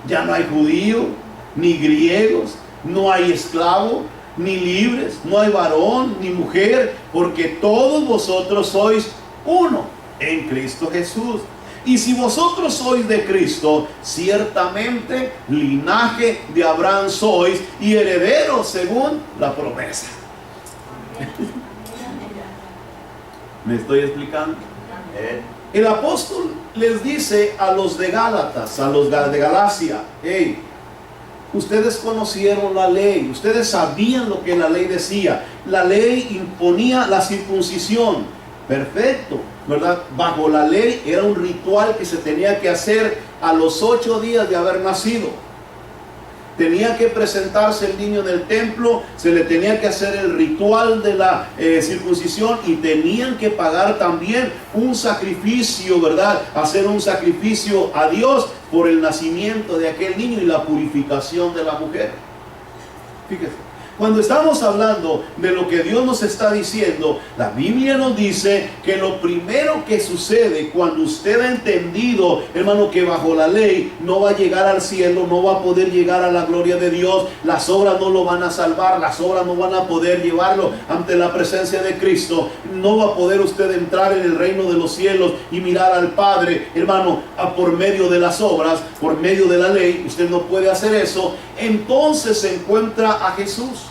Ya no hay judío ni griegos, no hay esclavo ni libres, no hay varón ni mujer, porque todos vosotros sois uno en Cristo Jesús. Y si vosotros sois de Cristo, ciertamente linaje de Abraham sois y herederos según la promesa. ¿Me estoy explicando? El apóstol les dice a los de Gálatas, a los de Galacia, hey, ustedes conocieron la ley, ustedes sabían lo que la ley decía. La ley imponía la circuncisión. Perfecto, ¿verdad? Bajo la ley era un ritual que se tenía que hacer a los 8 días de haber nacido. Tenía que presentarse el niño en el templo, se le tenía que hacer el ritual de la circuncisión y tenían que pagar también un sacrificio, ¿verdad? Hacer un sacrificio a Dios por el nacimiento de aquel niño y la purificación de la mujer. Fíjese. Cuando estamos hablando de lo que Dios nos está diciendo, la Biblia nos dice que lo primero que sucede cuando usted ha entendido, hermano, que bajo la ley no va a llegar al cielo, no va a poder llegar a la gloria de Dios, las obras no lo van a salvar, las obras no van a poder llevarlo ante la presencia de Cristo, no va a poder usted entrar en el reino de los cielos y mirar al Padre, hermano, por medio de las obras, por medio de la ley. Usted no puede hacer eso. Entonces se encuentra a Jesús.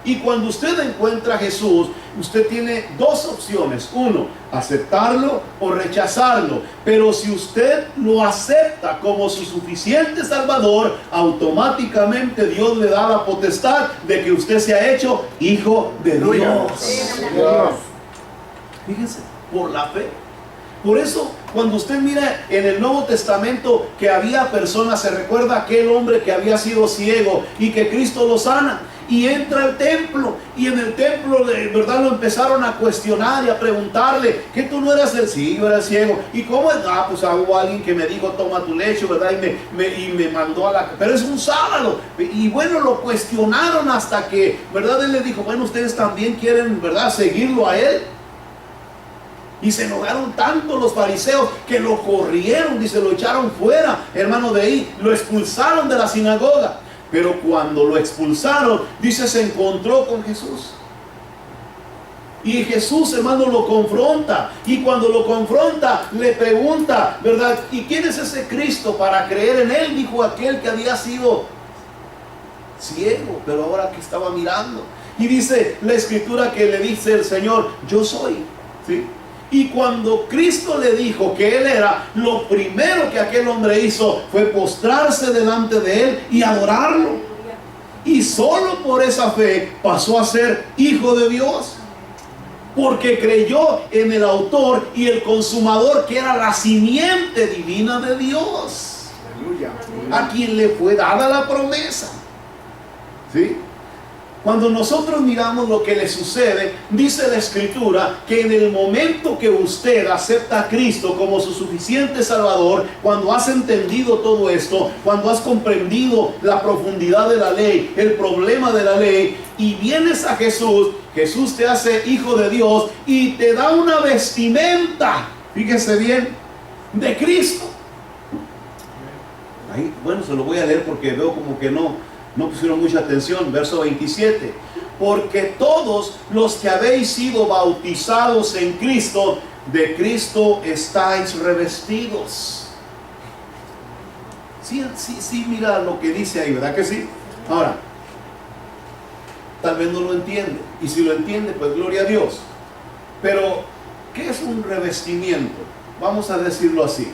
Y cuando usted encuentra a Jesús, usted tiene dos opciones. Uno, aceptarlo o rechazarlo. Pero si usted lo acepta como su suficiente Salvador, automáticamente Dios le da la potestad de que usted se ha hecho hijo de Dios. Fíjense, por la fe. Por eso, cuando usted mira en el Nuevo Testamento que había personas, se recuerda aquel hombre que había sido ciego y que Cristo lo sana. Y entra al templo, y en el templo de verdad lo empezaron a cuestionar y a preguntarle, ¿que tú no eras el sí, yo era ciego? ¿Y cómo es? Ah, pues hubo alguien que me dijo, toma tu lecho, ¿verdad? Y me mandó a la... Pero es un sábado. Y bueno, lo cuestionaron hasta que, ¿verdad? Él les dijo, bueno, ustedes también quieren, ¿verdad?, seguirlo a él. Y se enojaron tanto los fariseos que lo corrieron, dice, lo echaron fuera, hermano, de ahí. Lo expulsaron de la sinagoga. Pero cuando lo expulsaron, dice, se encontró con Jesús. Y Jesús, hermano, lo confronta. Y cuando lo confronta, le pregunta, ¿verdad? ¿Y quién es ese Cristo para creer en él? Dijo aquel que había sido ciego, pero ahora que estaba mirando. Y dice la escritura que le dice el Señor, yo soy. ¿Sí? Y cuando Cristo le dijo que Él era, lo primero que aquel hombre hizo fue postrarse delante de Él y adorarlo. Y solo por esa fe pasó a ser hijo de Dios. Porque creyó en el autor y el consumador, que era la simiente divina de Dios. Aleluya. A quien le fue dada la promesa. ¿Sí? Cuando nosotros miramos lo que le sucede, dice la Escritura que en el momento que usted acepta a Cristo como su suficiente Salvador, cuando has entendido todo esto, cuando has comprendido la profundidad de la ley, el problema de la ley, y vienes a Jesús, Jesús te hace hijo de Dios y te da una vestimenta, fíjese bien, de Cristo. Ahí, bueno, se lo voy a leer porque veo como que no pusieron mucha atención. Verso 27. Porque todos los que habéis sido bautizados en Cristo, de Cristo estáis revestidos. Sí, mira lo que dice ahí, ¿verdad que sí? Ahora, tal vez no lo entiende. Y si lo entiende, pues gloria a Dios. Pero, ¿qué es un revestimiento? Vamos a decirlo así.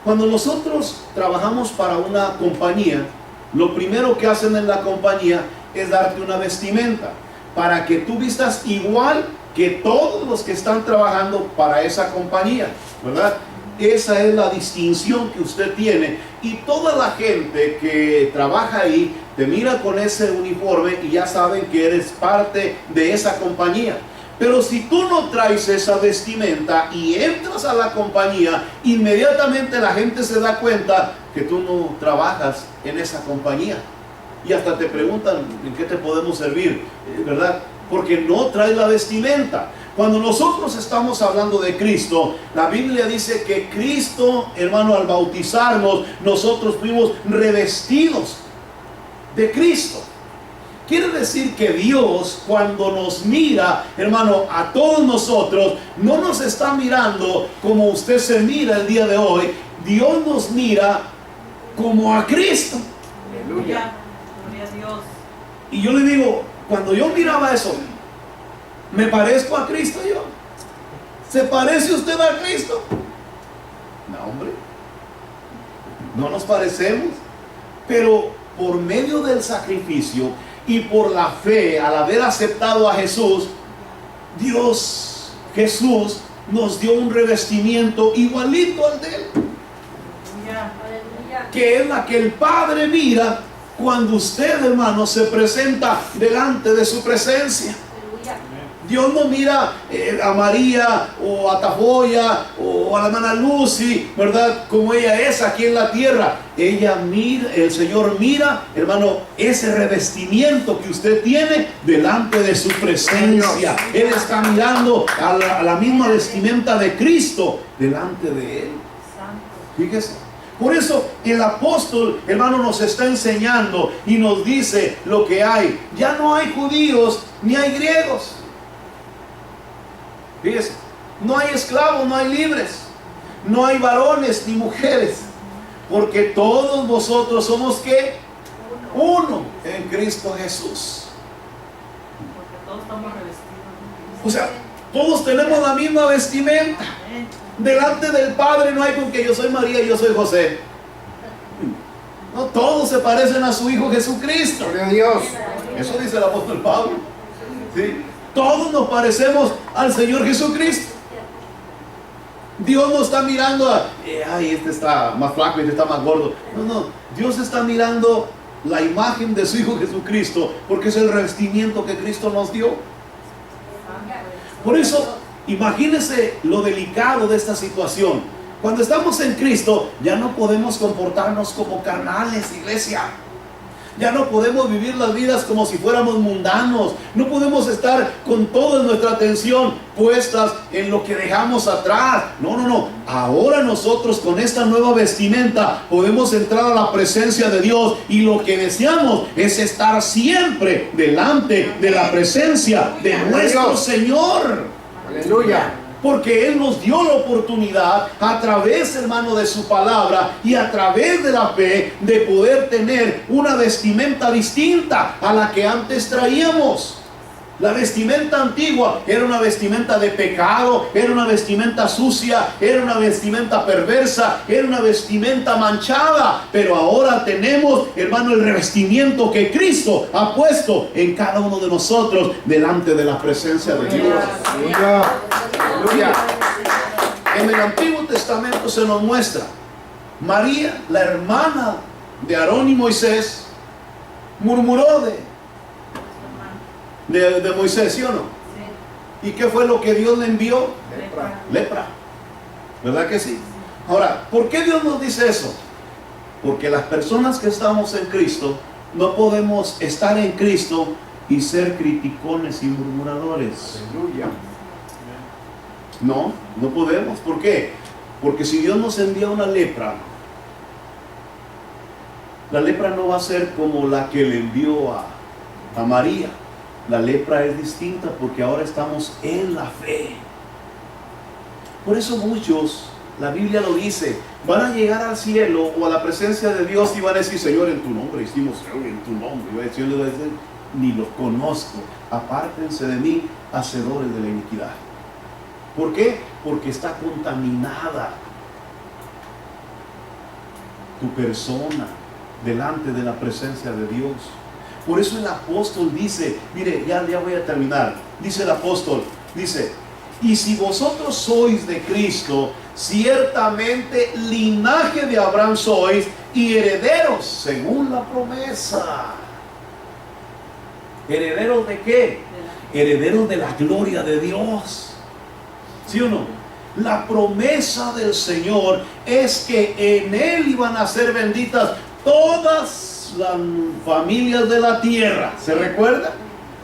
Cuando nosotros trabajamos para una compañía, lo primero que hacen en la compañía es darte una vestimenta para que tú vistas igual que todos los que están trabajando para esa compañía, ¿verdad? Esa es la distinción que usted tiene, y toda la gente que trabaja ahí te mira con ese uniforme y ya saben que eres parte de esa compañía. Pero si tú no traes esa vestimenta y entras a la compañía, inmediatamente la gente se da cuenta que tú no trabajas en esa compañía. Y hasta te preguntan en qué te podemos servir, ¿verdad? Porque no traes la vestimenta. Cuando nosotros estamos hablando de Cristo, la Biblia dice que Cristo, hermano, al bautizarnos, nosotros fuimos revestidos de Cristo. Quiere decir que Dios, cuando nos mira, hermano, a todos nosotros, no nos está mirando como usted se mira el día de hoy. Dios nos mira como a Cristo. Aleluya. Gloria a Dios. Y yo le digo, cuando yo miraba eso, ¿me parezco a Cristo yo? ¿Se parece usted a Cristo? No, hombre. No nos parecemos. Pero por medio del sacrificio y por la fe, al haber aceptado a Jesús, Jesús nos dio un revestimiento igualito al de Él. Que es la que el Padre mira cuando usted, hermano, se presenta delante de su presencia. Dios no mira a María o a Tafoya o a la hermana Lucy, ¿verdad? Como ella es aquí en la tierra. Ella mira, el Señor mira, hermano, ese revestimiento que usted tiene delante de su presencia. Él está mirando a la misma vestimenta de Cristo delante de Él. Fíjese. Por eso el apóstol, hermano, nos está enseñando y nos dice lo que hay. Ya no hay judíos ni hay griegos. Fíjese, no hay esclavos, no hay libres, no hay varones ni mujeres, porque todos vosotros somos ¿qué? Uno en Cristo Jesús. Porque todos estamos revestidos. O sea, todos tenemos la misma vestimenta. Delante del Padre no hay con que yo soy María y yo soy José. No, todos se parecen a su Hijo Jesucristo. Gloria a Dios. Eso dice el apóstol Pablo. ¿Sí? Todos nos parecemos al Señor Jesucristo. Dios no está mirando a, ay, este está más flaco, este está más gordo. No, Dios está mirando la imagen de su Hijo Jesucristo, porque es el revestimiento que Cristo nos dio. Por eso, imagínense lo delicado de esta situación. Cuando estamos en Cristo, ya no podemos comportarnos como carnales, iglesia. Ya no podemos vivir las vidas como si fuéramos mundanos. No podemos estar con toda nuestra atención puestas en lo que dejamos atrás. No. Ahora nosotros con esta nueva vestimenta podemos entrar a la presencia de Dios, y lo que deseamos es estar siempre delante de la presencia de nuestro Señor. Aleluya. Porque Él nos dio la oportunidad a través, hermano, de su palabra y a través de la fe de poder tener una vestimenta distinta a la que antes traíamos. La vestimenta antigua era una vestimenta de pecado, era una vestimenta sucia, era una vestimenta perversa, era una vestimenta manchada. Pero ahora tenemos, hermano, el revestimiento que Cristo ha puesto en cada uno de nosotros delante de la presencia de Dios. Aleluya. En el Antiguo Testamento se nos muestra María, la hermana de Aarón y Moisés, murmuró de Moisés, ¿sí o no? Sí. ¿Y qué fue lo que Dios le envió? Lepra. ¿Verdad que sí? Ahora, ¿por qué Dios nos dice eso? Porque las personas que estamos en Cristo no podemos estar en Cristo y ser criticones y murmuradores. Aleluya. No, no podemos. ¿Por qué? Porque si Dios nos envía una lepra, la lepra no va a ser como la que le envió a María. La lepra es distinta porque ahora estamos en la fe. Por eso muchos, la Biblia lo dice, van a llegar al cielo o a la presencia de Dios y van a decir: Señor, en tu nombre hicimos, en tu nombre. Y el Señor les va a decir: ni los conozco, apártense de mí, hacedores de la iniquidad. ¿Por qué? Porque está contaminada tu persona delante de la presencia de Dios. Por eso el apóstol dice, mire, ya voy a terminar. Dice el apóstol, dice: y si vosotros sois de Cristo, ciertamente linaje de Abraham sois y herederos según la promesa. ¿Herederos de qué? Herederos de la gloria de Dios. ¿Sí o no? La promesa del Señor es que en Él iban a ser benditas todas las familias de la tierra. ¿Se recuerda?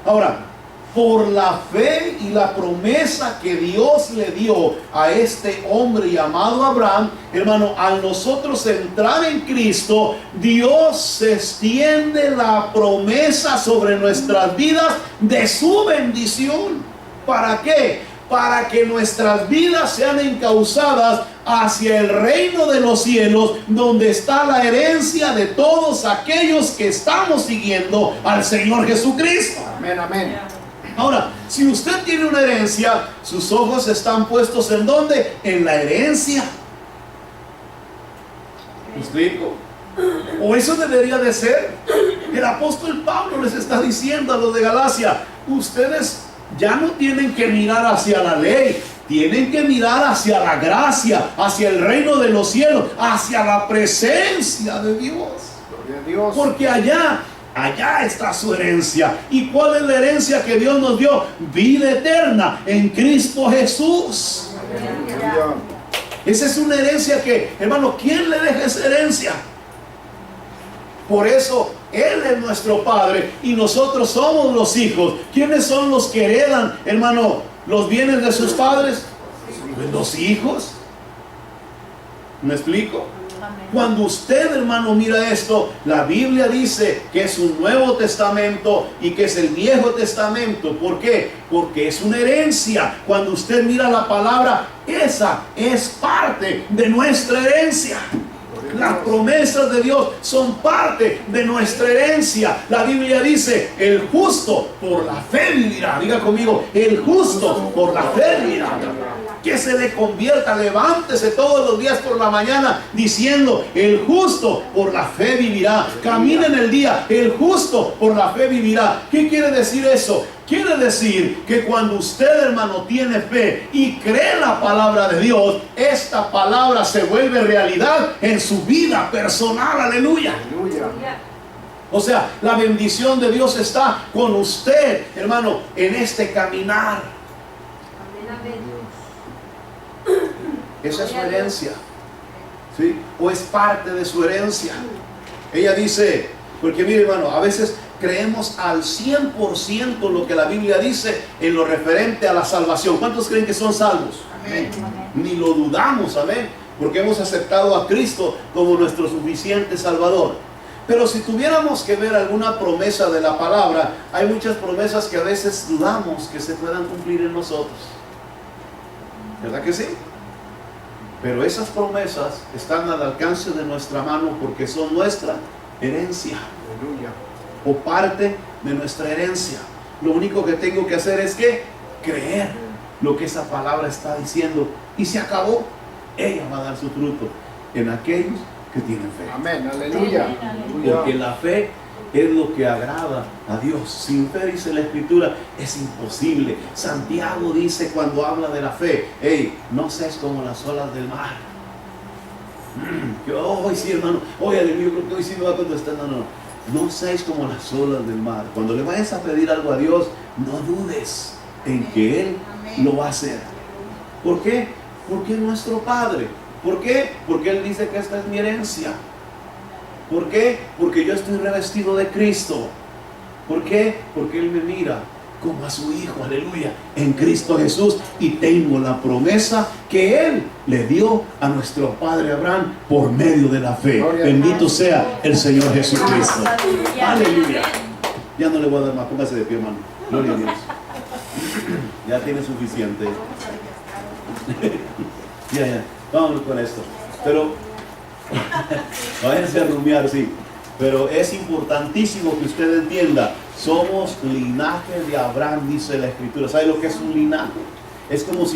Ahora, por la fe y la promesa que Dios le dio a este hombre llamado Abraham, hermano, al nosotros entrar en Cristo, Dios extiende la promesa sobre nuestras vidas de su bendición. ¿Para qué? Para que nuestras vidas sean encauzadas hacia el reino de los cielos, donde está la herencia de todos aquellos que estamos siguiendo al Señor Jesucristo. Amén, amén. Ahora, si usted tiene una herencia, sus ojos están puestos ¿en dónde? En la herencia. ¿Me explico? O eso debería de ser. El apóstol Pablo les está diciendo a los de Galacia: ustedes ya no tienen que mirar hacia la ley, tienen que mirar hacia la gracia, hacia el reino de los cielos, hacia la presencia de Dios. Gloria a Dios. Porque allá está su herencia. ¿Y cuál es la herencia que Dios nos dio? Vida eterna en Cristo Jesús. Aleluya. Esa es una herencia que, hermano, ¿quién le deja esa herencia? Por eso Él es nuestro Padre y nosotros somos los hijos. ¿Quiénes son los que heredan, hermano, los bienes de sus padres? Pues los hijos. ¿Me explico? Cuando usted, hermano, mira esto, la Biblia dice que es un Nuevo Testamento y que es el Viejo Testamento. ¿Por qué? Porque es una herencia. Cuando usted mira la palabra, esa es parte de nuestra herencia. Las promesas de Dios son parte de nuestra herencia. La Biblia dice: el justo por la fe vivirá. Diga conmigo: el justo por la fe vivirá. Que se le convierta, levántese todos los días por la mañana diciendo: el justo por la fe vivirá. Camina en el día: el justo por la fe vivirá. ¿Qué quiere decir eso? Quiere decir que cuando usted, hermano, tiene fe y cree la palabra de Dios, esta palabra se vuelve realidad en su vida personal. Aleluya. Aleluya. O sea, la bendición de Dios está con usted, hermano, en este caminar. Esa es su herencia, ¿sí? O es parte de su herencia. Ella dice, porque mire, hermano, a veces creemos al 100% lo que la Biblia dice en lo referente a la salvación. ¿Cuántos creen que son salvos? Amén. Ni lo dudamos, amén, porque hemos aceptado a Cristo como nuestro suficiente Salvador. Pero si tuviéramos que ver alguna promesa de la palabra, hay muchas promesas que a veces dudamos que se puedan cumplir en nosotros. ¿Verdad que sí? Pero esas promesas están al alcance de nuestra mano porque son nuestra herencia. Aleluya. O parte de nuestra herencia. Lo único que tengo que hacer es que creer lo que esa palabra está diciendo. Y se acabó. Ella va a dar su fruto en aquellos que tienen fe. Amén. Aleluya. Porque la fe es lo que agrada a Dios. Sin fe, dice la Escritura, es imposible. Santiago dice cuando habla de la fe, hey, no seas como las olas del mar. Que hoy sí, hermano, hoy aleluya, creo que hoy sí me va a contestar. No seáis como las olas del mar. Cuando le vayas a pedir algo a Dios, no dudes en que Él lo va a hacer. ¿Por qué? Porque es nuestro Padre. ¿Por qué? Porque Él dice que esta es mi herencia. ¿Por qué? Porque yo estoy revestido de Cristo. ¿Por qué? Porque Él me mira como a su Hijo, aleluya, en Cristo Jesús. Y tengo la promesa que Él le dio a nuestro Padre Abraham por medio de la fe. Bendito sea el Señor Jesucristo. Aleluya. Ya no le voy a dar más, póngase de pie, hermano. Gloria a Dios. Ya tiene suficiente. Ya, vámonos con esto. Pero váyanse a rumiar, sí. Pero es importantísimo que usted entienda, somos linaje de Abraham, dice la Escritura. ¿Sabe lo que es un linaje? Es como si